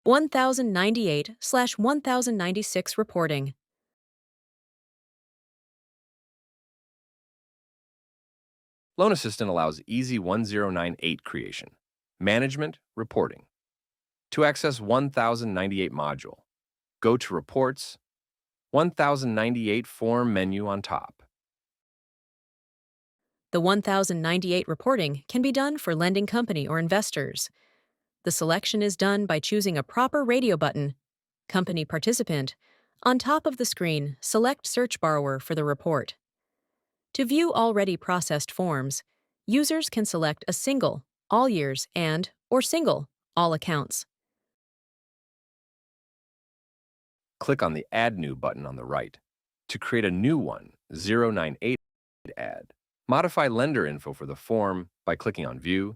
1098/1096 reporting. Loan Assistant allows easy 1098 creation, management, reporting. To access 1098 module, go to Reports, 1098 Form menu on top. The 1098 reporting can be done for lending company or investors. The selection is done by choosing a proper radio button, Company Participant. On top of the screen, select Search Borrower for the report. To view already processed forms, users can select a single, all years, or single, all accounts. Click on the Add New button on the right to create a new 1098 add. Modify lender info for the form by clicking on View,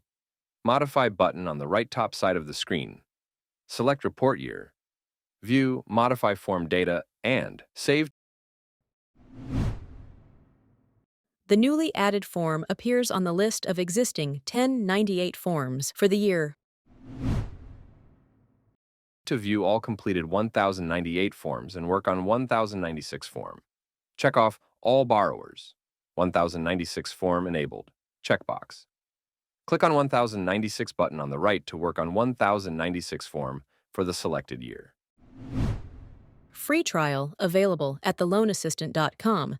Modify button on the right top side of the screen. Select Report Year, View, Modify Form Data, and Save. The newly added form appears on the list of existing 1098 forms for the year. To view all completed 1098 forms and work on 1096 form, check off All Borrowers, 1096 form enabled, checkbox. Click on 1096 button on the right to work on 1096 form for the selected year. Free trial available at theloanassistant.com.